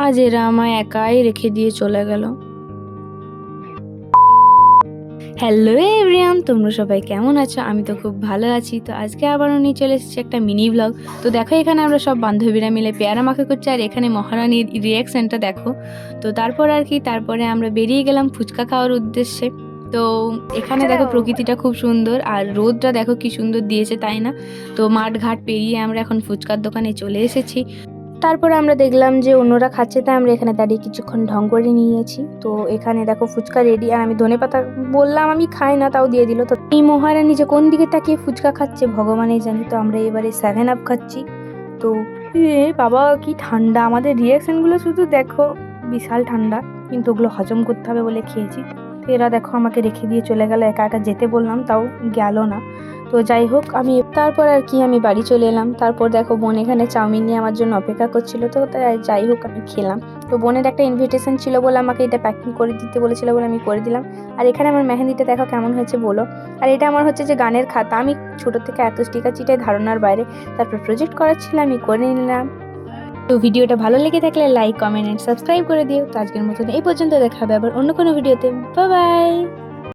আজ এরা আমায় একাই রেখে দিয়ে চলে গেল। হ্যালো এভরিওয়ান, তোমরা সবাই কেমন আছো? আমি তো খুব ভালো আছি। তো আজকে আবারও নিয়ে চলে এসেছি একটা মিনি ব্লগ। তো দেখো, এখানে আমরা সব বান্ধবীরা মিলে পেয়ারা মাখা করছি, আর এখানে মহারানীর রিয়াকশনটা দেখো। তো তারপর আর কি, তারপরে আমরা বেরিয়ে গেলাম ফুচকা খাওয়ার উদ্দেশ্যে। তো এখানে দেখো প্রকৃতিটা খুব সুন্দর, আর রোদটা দেখো কি সুন্দর দিয়েছে, তাই না? তো মাঠ ঘাট পেরিয়ে আমরা এখন ফুচকার দোকানে চলে এসেছি। তারপরে আমরা দেখলাম যে অন্যরা খাচ্ছে, তাই আমরা এখানে দাঁড়িয়ে কিছুক্ষণ ঢং করে নিয়েছি। তো এখানে দেখো ফুচকা রেডি, আর আমি ধনেপাতা বললাম আমি খাই না, তাও দিয়ে দিল। তো এই মহারানী যে কোন দিকে তাকিয়ে ফুচকা খাচ্ছে ভগবানই জানি। তো আমরা এবারে 7 আপ খাচ্ছি। তো বাবা কি ঠান্ডা! আমাদের রিয়াকশনগুলো শুধু দেখো, বিশাল ঠান্ডা, কিন্তু ওগুলো হজম করতে হবে বলে খেয়েছি। তো এরা দেখো আমাকে রেখে দিয়ে চলে গেল, একা একা যেতে বললাম তাও গেল না। তো যাই হোক, আমি তারপর আর কি আমি বাড়ি চলে এলাম। তারপর দেখো বোন এখানে চাউমিন নিয়ে আমার জন্য অপেক্ষা করছিল। তো যাই হোক আমি খেলাম। তো বোনের একটা ইনভিটেশন ছিল বলে আমাকে এটা প্যাকিং করে দিতে বলেছিল বলে আমি করে দিলাম। আর এখানে আমার মেহেন্দিটা দেখো কেমন হয়েছে বলো। আর এটা আমার হচ্ছে যে গানের খাতা, আমি ছোটো থেকে এত স্টিকার চিটাই ধারণার বাইরে। তারপর প্রজেক্ট করার ছিল, আমি করে নিলাম। তো ভিডিওটা ভালো লেগে থাকলে লাইক, কমেন্ট এন্ড সাবস্ক্রাইব করে দিও। তো আজকের মতন এই পর্যন্ত, দেখা হবে আবার অন্য কোনো ভিডিওতে। Bye bye.